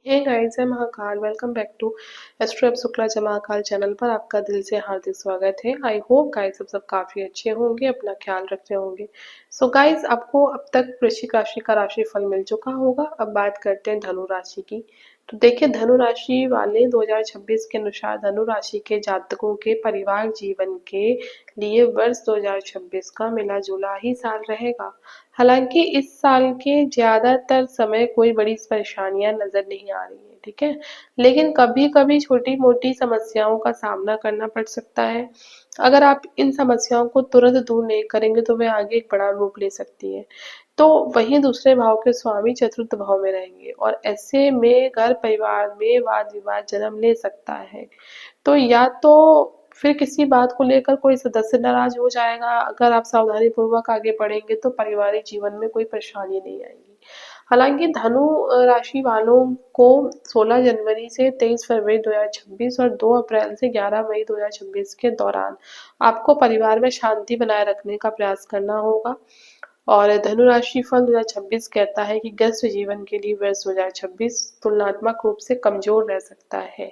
हे guys, मैं Mahakal. Welcome back to astro Shukla जय Mahakal channel पर आपका दिल से हार्दिक स्वागत है। आई होप गाइस सब काफी अच्छे होंगे, अपना ख्याल रख रहे होंगे। सो गाइस, आपको अब तक वृश्चिक राशि का राशिफल मिल चुका होगा। अब बात करते हैं धनु राशि की। तो देखिए, धनु राशि वाले 2026 के अनुसार धनु राशि के जातकों के परिवार जीवन के लिए वर्ष 2026 का मिला जुला ही साल रहेगा। हालांकि इस साल के ज्यादातर समय कोई बड़ी परेशानियां नजर नहीं आ रही है, ठीक है। लेकिन कभी कभी छोटी मोटी समस्याओं का सामना करना पड़ सकता है। अगर आप इन समस्याओं को तुरंत दूर नहीं करेंगे तो वे आगे एक बड़ा रूप ले सकती है। तो वहीं दूसरे भाव के स्वामी चतुर्थ भाव में रहेंगे और ऐसे में घर परिवार में वाद विवाद जन्म ले सकता है। तो या तो फिर किसी बात को लेकर कोई सदस्य नाराज हो जाएगा। अगर आप सावधानी पूर्वक आगे बढ़ेंगे तो पारिवारिक जीवन में कोई परेशानी नहीं आएगी। हालांकि धनु राशि वालों को 16 जनवरी से 23 फरवरी 2026 और 2 अप्रैल से 11 मई 2026 के दौरान आपको परिवार में शांति बनाए रखने का प्रयास करना होगा। और धनु राशि फल 2026 कहता है कि ग्रस्त जीवन के लिए वर्ष 2026 तुलनात्मक रूप से कमजोर रह सकता है।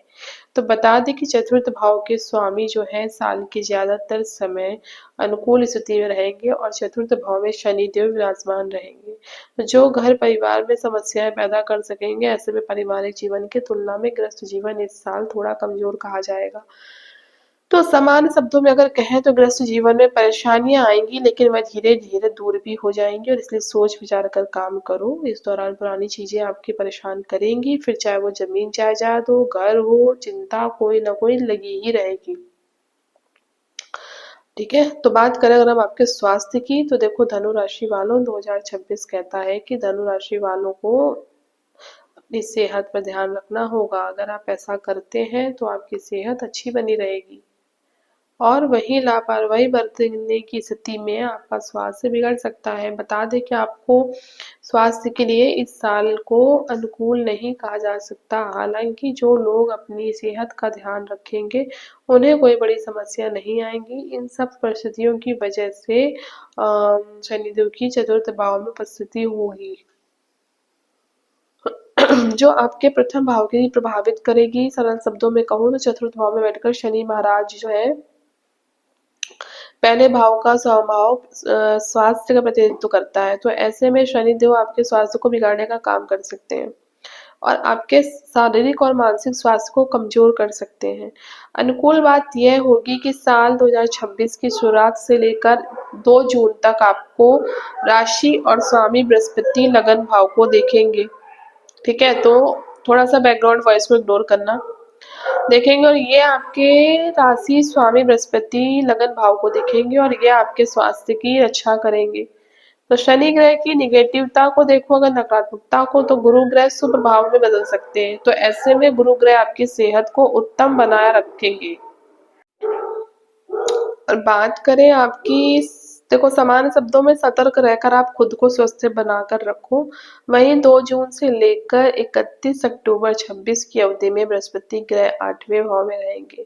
तो बता दें कि चतुर्थ भाव के स्वामी जो है साल के ज्यादातर समय अनुकूल स्थिति में रहेंगे और चतुर्थ भाव में शनि देव विराजमान रहेंगे। तो जो घर परिवार में समस्याएं पैदा कर सकेंगे, ऐसे में पारिवारिक जीवन की तुलना में गृहस्थ जीवन इस साल थोड़ा कमजोर कहा जाएगा। तो सामान्य शब्दों में अगर कहें तो गृहस्थ जीवन में परेशानियां आएंगी, लेकिन वह धीरे धीरे दूर भी हो जाएंगी और इसलिए सोच विचार कर काम करो। इस दौरान पुरानी चीजें आपकी परेशान करेंगी, फिर चाहे वो जमीन जायदाद हो, घर हो, चिंता कोई ना कोई लगी ही रहेगी। ठीक है। तो बात करें अगर हम आपके स्वास्थ्य की, तो देखो धनु राशि वालों 2026 कहता है कि धनु राशि वालों को अपनी सेहत पर ध्यान रखना होगा। अगर आप ऐसा करते हैं तो आपकी सेहत अच्छी बनी रहेगी और वहीं लापरवाही बरतने की स्थिति में आपका स्वास्थ्य बिगड़ सकता है। बता दें कि आपको स्वास्थ्य के लिए इस साल को अनुकूल नहीं कहा जा सकता। हालांकि जो लोग अपनी सेहत का ध्यान रखेंगे उन्हें कोई बड़ी समस्या नहीं आएंगी। इन सब परिस्थितियों की वजह से शनिदेव की चतुर्थ भाव में उपस्थिति होगी जो आपके प्रथम भाव के लिए प्रभावित करेगी। सरल शब्दों में कहूँ तो चतुर्थ भाव में बैठकर शनि महाराज जो है पहले भाव का स्वभाव स्वास्थ्य का प्रतिनिधित्व करता है। तो ऐसे में शनिदेव आपके स्वास्थ्य को बिगाड़ने का काम कर सकते हैं और आपके शारीरिक और मानसिक स्वास्थ्य को कमजोर कर सकते हैं। अनुकूल बात यह होगी कि साल 2026 की शुरुआत से लेकर 2 जून तक आपको राशि और स्वामी बृहस्पति लगन भाव को देखेंगे। ठीक है, तो थोड़ा सा बैकग्राउंड वॉइस को इग्नोर करना। देखेंगे और ये आपके राशि स्वामी बृहस्पति लगन भाव को देखेंगे और ये आपके स्वास्थ्य की रक्षा करेंगे। तो शनि ग्रह की निगेटिवता को देखो, अगर नकारात्मकता को, तो गुरु ग्रह शुभ भाव में बदल सकते हैं। तो ऐसे में गुरु ग्रह आपकी सेहत को उत्तम बनाए रखेंगे। और बात करें आपकी, देखो सामान्य शब्दों में सतर्क रहकर आप खुद को स्वस्थ बनाकर रखो। वहीं 2 जून से लेकर 31 अक्टूबर 26 की अवधि में बृहस्पति ग्रह 8वें भाव में रहेंगे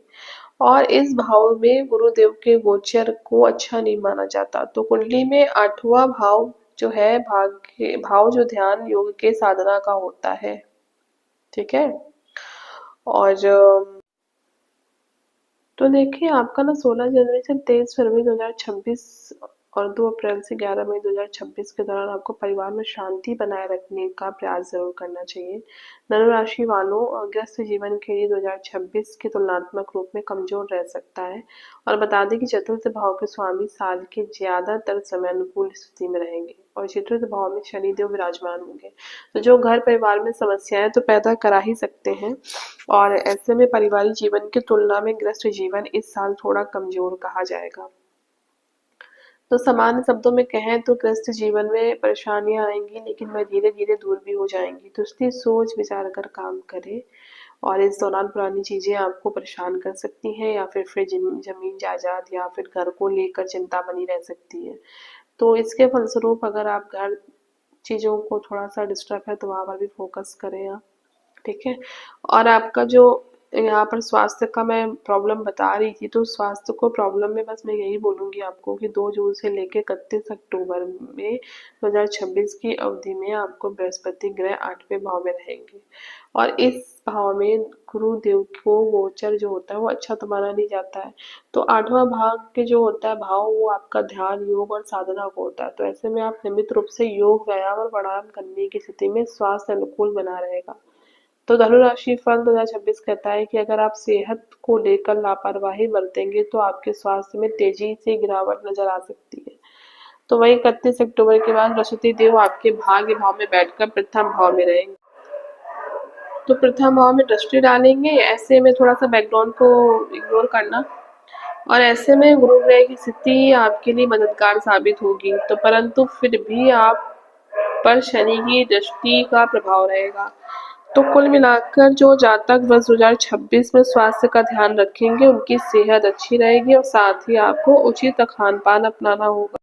और इस भाव में गुरुदेव के गोचर को अच्छा नहीं माना जाता। तो कुंडली में 8वां भाव जो है भाग्य भाव जो ध्यान योग के साधना का होता है। ठीक है। और तो देखिए, आपका ना 16 जनवरी से 23 फरवरी 2026 और 2 अप्रैल से 11 मई 2026 के दौरान आपको परिवार में शांति बनाए रखने का प्रयास जरूर करना चाहिए। धनु राशि वालों, ग्रस्त जीवन के लिए 2026 के तुलनात्मक रूप में कमजोर रह सकता है और बता दें कि चतुर्थ भाव के स्वामी साल के ज्यादातर समय अनुकूल स्थिति में रहेंगे और चतुर्थ भाव में शनिदेव विराजमान होंगे। तो जो घर परिवार में समस्याएं तो पैदा करा ही सकते हैं और ऐसे में पारिवारिक जीवन की तुलना में गृहस्थ जीवन इस साल थोड़ा कमजोर कहा जाएगा। तो सामान्य शब्दों में कहें तो गृहस्थ जीवन में परेशानियां आएंगी, लेकिन वह धीरे धीरे दूर भी हो जाएंगी। तो इसलिए सोच विचार कर काम करें और इस दौरान पुरानी चीजें आपको परेशान कर सकती हैं या फिर जमीन जायदाद या फिर घर को लेकर चिंता बनी रह सकती है। तो इसके फलस्वरूप अगर आप घर चीजों को थोड़ा सा डिस्टर्ब है तो वहां पर भी फोकस करें आप। ठीक है। और आपका जो यहाँ पर स्वास्थ्य का मैं प्रॉब्लम बता रही थी, तो स्वास्थ्य को प्रॉब्लम में बस मैं यही बोलूँगी आपको कि 2 जून से लेके 31 अक्टूबर में 2026 की अवधि में आपको बृहस्पति ग्रह 8वें भाव में रहेंगे और इस भाव में गुरुदेव को गोचर जो होता है वो अच्छा तो माना नहीं जाता है। तो 8वां भाव के जो होता है भाव वो आपका ध्यान, योग और साधना को होता है। तो ऐसे में आप नियमित रूप से योग, व्यायाम और प्राणायाम करने की स्थिति में स्वास्थ्य अनुकूल बना रहेगा। तो धनु राशि फल 2026 कहता है कि अगर आप सेहत को लेकर लापरवाही बरतेंगे तो आपके स्वास्थ्य में तेजी से गिरावट नजर आ सकती है। तो वहीं 31 अक्टूबर के बाद बृहस्पति देव आपके भाग्य भाव में बैठकर प्रथम भाव में रहेंगे। तो प्रथम भाव में दृष्टि डालेंगे, ऐसे में थोड़ा सा बैकग्राउंड को इग्नोर करना। और ऐसे में गुरु ग्रह की स्थिति आपके लिए मददगार साबित होगी, तो परंतु फिर भी आप पर शनि की दृष्टि का प्रभाव रहेगा। तो कुल मिलाकर जो जातक वर्ष 2026 में स्वास्थ्य का ध्यान रखेंगे उनकी सेहत अच्छी रहेगी और साथ ही आपको उचित खान पान अपनाना होगा।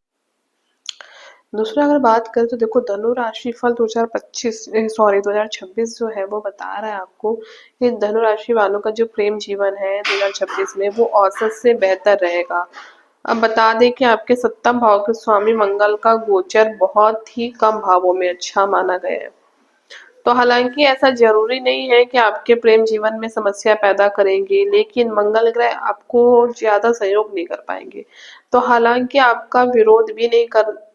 दूसरा अगर बात करें तो देखो धनु राशि फल 2026 जो है वो बता रहा है आपको कि धनु राशि वालों का जो प्रेम जीवन है 2026 में वो औसत से बेहतर रहेगा। अब बता दें कि आपके सप्तम भाव के स्वामी मंगल का गोचर बहुत ही कम भावों में अच्छा माना गया है। तो हालांकि ऐसा जरूरी नहीं है कि आपके प्रेम जीवन में समस्या पैदा करेंगे, लेकिन मंगल ग्रह आपको ज्यादा सहयोग नहीं कर पाएंगे। तो हालांकि आपका विरोध भी नहीं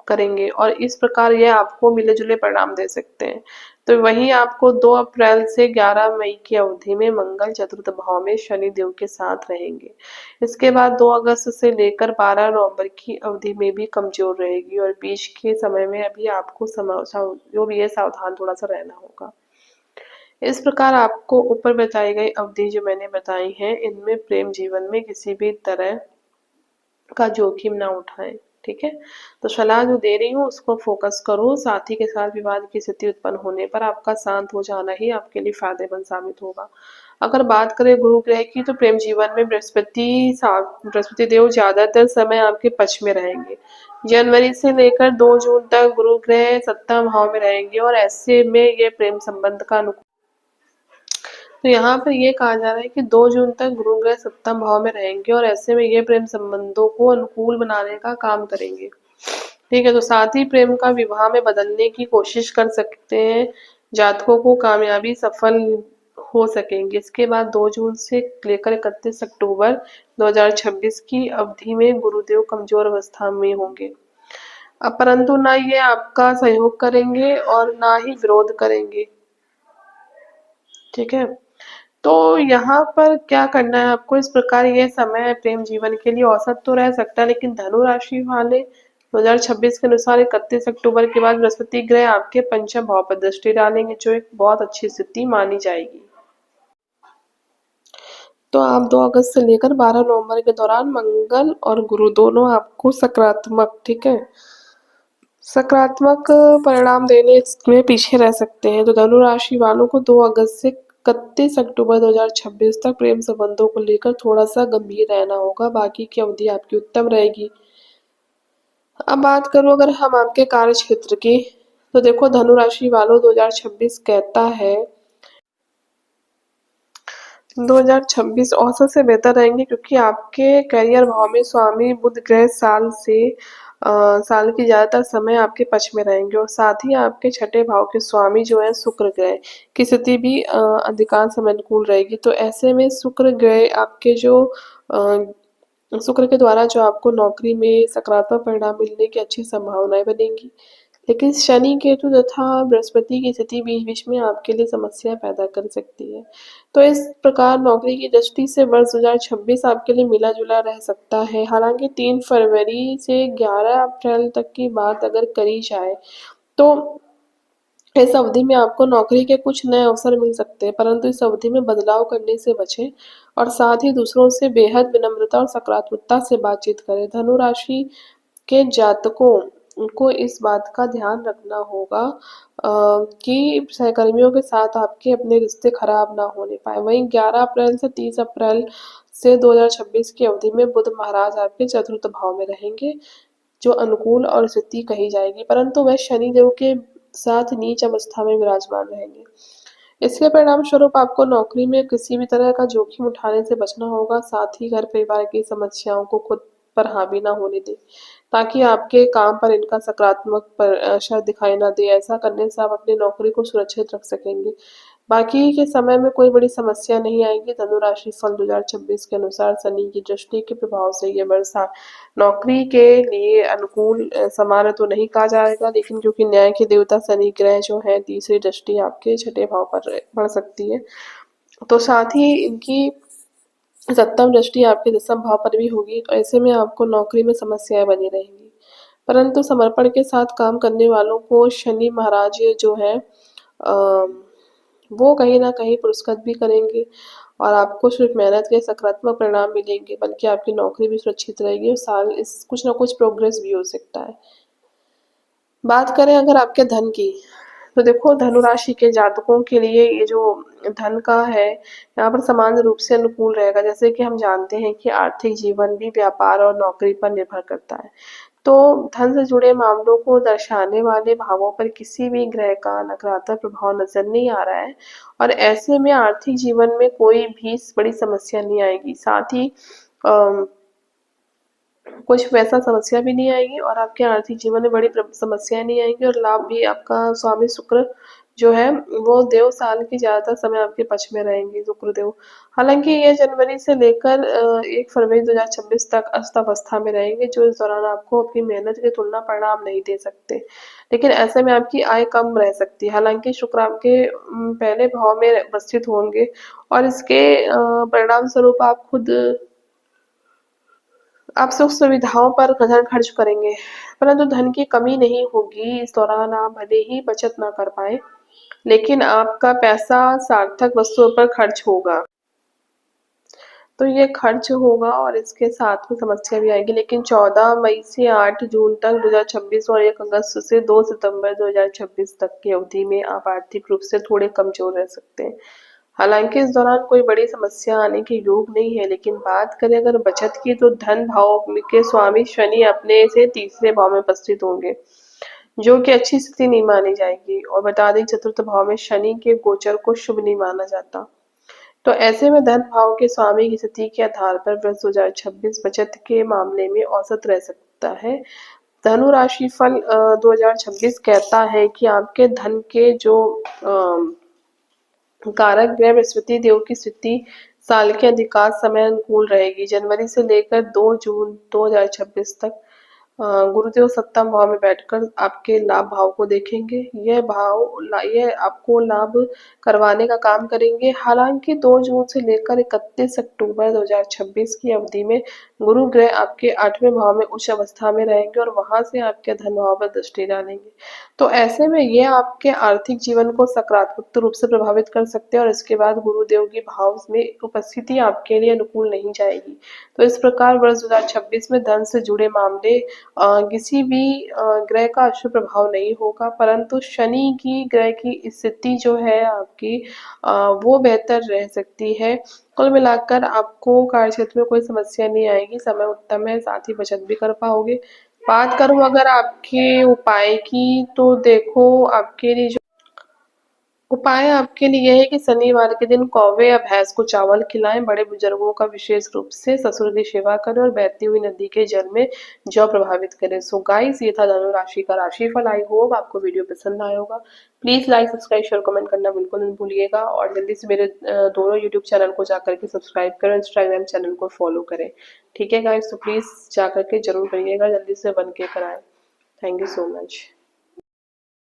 करेंगे और इस प्रकार यह आपको मिले जुले परिणाम दे सकते हैं। तो वहीं आपको 2 अप्रैल से 11 मई की अवधि में मंगल चतुर्थ भाव में शनि देव के साथ रहेंगे। इसके बाद 2 अगस्त से लेकर 12 नवंबर की अवधि में भी कमजोर रहेगी और बीच के समय में अभी आपको जो भी है सावधान थोड़ा सा रहना होगा। इस प्रकार आपको ऊपर बताई गई अवधि जो मैंने बताई है इनमें प्रेम जीवन में किसी भी तरह का जोखिम ना उठाएं। ठीक है, तो सलाह जो दे रही हूँ उसको फोकस करो, साथी के साथ विवाद की स्थिति उत्पन्न होने पर आपका शांत हो जाना ही आपके लिए फायदेमंद साबित होगा। अगर बात करें गुरु ग्रह की तो प्रेम जीवन में बृहस्पति देव ज्यादातर समय आपके पक्ष में रहेंगे। जनवरी से लेकर 2 जून तक गुरु ग्रह सप्तम भाव में रहेंगे और ऐसे में ये प्रेम संबंध का अनुकूल। तो यहाँ पर ये कहा जा रहा है कि 2 जून तक गुरु ग्रह सप्तम भाव में रहेंगे और ऐसे में ये प्रेम संबंधों को अनुकूल बनाने का काम करेंगे। ठीक है, तो साथ ही प्रेम का विवाह में बदलने की कोशिश कर सकते हैं, जातकों को कामयाबी सफल हो सकेंगे। इसके बाद 2 जून से लेकर 31 अक्टूबर 2026 की अवधि में गुरुदेव कमजोर अवस्था में होंगे। अब परंतु ना ये आपका सहयोग करेंगे और ना ही विरोध करेंगे। ठीक है, तो यहाँ पर क्या करना है आपको, इस प्रकार ये समय प्रेम जीवन के लिए औसत तो रह सकता है, लेकिन धनु राशि वाले 2026 के अनुसार 31 अक्टूबर के बाद बृहस्पति ग्रह आपके पंचम भाव पर दृष्टि डालेंगे जो एक बहुत अच्छी स्थिति मानी जाएगी। तो आप 2 अगस्त से लेकर 12 नवंबर के दौरान मंगल और गुरु दोनों आपको सकारात्मक, ठीक है, सकारात्मक परिणाम देने में पीछे रह सकते हैं। तो धनु राशि वालों को 2 अगस्त से 31 अक्टूबर 2026 तक प्रेम संबंधों को लेकर थोड़ा सा गंभीर रहना होगा, बाकी की अवधि आपकी उत्तम रहेगी। अब बात करूं अगर हम आपके कार्य क्षेत्र की, तो देखो धनु राशि वालों 2026 कहता है 2026 औसत से बेहतर रहेंगे क्योंकि आपके करियर भाव में स्वामी बुध ग्रह साल की ज्यादातर समय आपके पक्ष में रहेंगे और साथ ही आपके छठे भाव के स्वामी जो है शुक्र ग्रह की स्थिति भी अधिकांश समय अनुकूल रहेगी। तो ऐसे में शुक्र ग्रह आपके जो शुक्र के द्वारा जो आपको नौकरी में सकारात्मक परिणाम मिलने की अच्छी संभावनाएं बनेंगी, लेकिन शनि केतु तथा बृहस्पति की स्थिति बीच बीच में आपके लिए समस्या पैदा कर सकती है। तो इस प्रकार नौकरी की दृष्टि से वर्ष 2026 आपके लिए मिला जुला रह सकता है। हालांकि 3 फरवरी से 11 अप्रैल तक की बात अगर करी जाए तो इस अवधि में आपको नौकरी के कुछ नए अवसर मिल सकते हैं, परंतु इस अवधि में बदलाव करने से बचें और साथ ही दूसरों से बेहद विनम्रता और सकारात्मकता से बातचीत करें। धनु राशि के जातकों को इस बात का ध्यान रखना होगा कि सहकर्मियों के साथ आपके अपने रिश्ते खराब ना होने पाए। वहीं 11 अप्रैल से 30 अप्रैल से 2026 की अवधि में बुध महाराज आपके चतुर्थ भाव में रहेंगे जो अनुकूल और स्थिति कही जाएगी, परंतु वह शनिदेव के साथ नीच अवस्था में विराजमान रहेंगे। इसके परिणाम स्वरूप आपको नौकरी में किसी भी तरह का जोखिम उठाने से बचना होगा। साथ ही घर परिवार की समस्याओं को खुद पर हावी ना होने दें, ताकि आपके काम पर इनका सकारात्मक असर दिखाई ना दे। ऐसा करने से आप अपनी नौकरी को सुरक्षित रख सकेंगे। बाकी के समय में कोई बड़ी समस्या नहीं आएगी। धनु राशि फल 2026 के अनुसार शनि की दृष्टि के प्रभाव से ये वर्ष नौकरी के लिए अनुकूल समान तो नहीं कहा जाएगा, लेकिन क्योंकि न्याय के देवता शनि ग्रह जो है तीसरी दृष्टि आपके छठे भाव पर पड़ सकती है, तो साथ ही इनकी सप्तम दृष्टि आपके दसम भाव पर भी होगी। तो ऐसे में आपको नौकरी में समस्याएं बनी रहेंगी, परंतु समर्पण के साथ काम करने वालों को शनि महाराज जो है वो कहीं ना कहीं पुरस्कृत भी करेंगे, और आपको सिर्फ मेहनत के सकारात्मक परिणाम मिलेंगे, बल्कि आपकी नौकरी भी सुरक्षित रहेगी और साल इस कुछ ना कुछ प्रोग्रेस भी हो सकता है। बात करें अगर आपके धन की, तो देखो धनु राशि के जातकों के लिए ये जो धन का है, यहाँ पर समान रूप से अनुकूल रहेगा। जैसे कि हम जानते हैं कि आर्थिक जीवन भी व्यापार और नौकरी पर निर्भर करता है, तो धन से जुड़े मामलों को दर्शाने वाले भावों पर किसी भी ग्रह का नकारात्मक प्रभाव नजर नहीं आ रहा है, और ऐसे में आर्थिक जीवन में कोई भी बड़ी समस्या नहीं आएगी। साथ ही कुछ वैसा समस्या भी नहीं आएगी, और आपके आर्थिक जीवन में बड़ी समस्याएं नहीं आएंगी, और लाभ भी आपका स्वामी शुक्र जो है वो देव साल की ज्यादातर समय आपके पक्ष में रहेंगे शुक्रदेव। हालांकि ये जनवरी से लेकर 1 फरवरी 2026 तक अस्त अवस्था में रहेंगे, जो इस दौरान आपको अपनी मेहनत की तुलना परिणाम नहीं दे सकते, लेकिन ऐसे में आपकी आय कम रह सकती है। हालांकि शुक्र आपके पहले भाव में उपस्थित होंगे, और इसके परिणाम स्वरूप आप सुख सुविधाओं पर धन खर्च करेंगे, परंतु धन की कमी नहीं होगी। इस दौरान आप भले ही बचत ना कर पाए, लेकिन आपका पैसा सार्थक वस्तुओं पर खर्च होगा। तो ये खर्च होगा और इसके साथ में समस्या भी आएगी, लेकिन 14 मई से 8 जून तक 2026 और 1 अगस्त से 2 सितंबर 2026 तक की अवधि में आप आर्थिक रूप से थोड़े कमजोर रह सकते हैं। हालांकि इस दौरान कोई बड़ी समस्या आने के योग नहीं है, लेकिन बात करें अगर बचत की, तो धन भाव के स्वामी शनि अपने से तीसरे भाव में उपस्थित होंगे, जो कि अच्छी स्थिति नहीं मानी जाएगी। और बता दें चतुर्थ भाव में शनि के गोचर को शुभ नहीं माना जाता। तो ऐसे में धन भाव के स्वामी की स्थिति के आधार पर वर्ष 2026 बचत के मामले में औसत रह सकता है। धनु राशि फल 2026 कहता है कि आपके धन के जो कारक ग्रह बृहस्पति देव की स्थिति साल के अधिकांश समय अनुकूल रहेगी। जनवरी से लेकर 2 जून 2026 तक गुरुदेव सप्तम भाव में बैठकर आपके लाभ भाव को देखेंगे। यह आपको लाभ करवाने का काम करेंगे। हालांकि 2 जून से लेकर 31 अक्टूबर 2026 की अवधि में गुरु ग्रह आपके 8वें भाव में उच्च अवस्था में रहेंगे, और वहां से आपके धन भाव पर दृष्टि डालेंगे। तो ऐसे में ये आपके आर्थिक जीवन को सकारात्मक रूप से प्रभावित कर सकते हैं, और इसके बाद गुरुदेव की भाव में उपस्थिति आपके लिए अनुकूल नहीं जाएगी। तो इस प्रकार वर्ष 2026 में धन से जुड़े मामले किसी भी ग्रह का अशुभ प्रभाव नहीं होगा, परंतु शनि की ग्रह की स्थिति जो है आपकी वो बेहतर रह सकती है। कुल मिलाकर आपको कार्यक्षेत्र में कोई समस्या नहीं आएगी, समय उत्तम है, साथ ही बचत भी कर पाओगे। बात करूं अगर आपके उपाय की, तो देखो आपके लिए उपाय आपके लिए यह है कि शनिवार के दिन कौवे या भैंस को चावल खिलाएं, बड़े बुजुर्गों का विशेष रूप से ससुर की सेवा करें, और बहती हुई नदी के जल में जौ प्रभावित करें। सो गाइस, ये था धनु राशि का राशिफल। आई होप आपको वीडियो पसंद आया होगा। Please like subscribe share comment करना बिल्कुल नहीं भूलिएगा, और जल्दी से मेरे दोनों यूट्यूब चैनल को जाकर के सब्सक्राइब करें, इंस्टाग्राम चैनल को फॉलो करें। ठीक है गाइस, तो प्लीज जाकर के जरूर करिएगा, जल्दी से बन के कराएं। Thank you so much.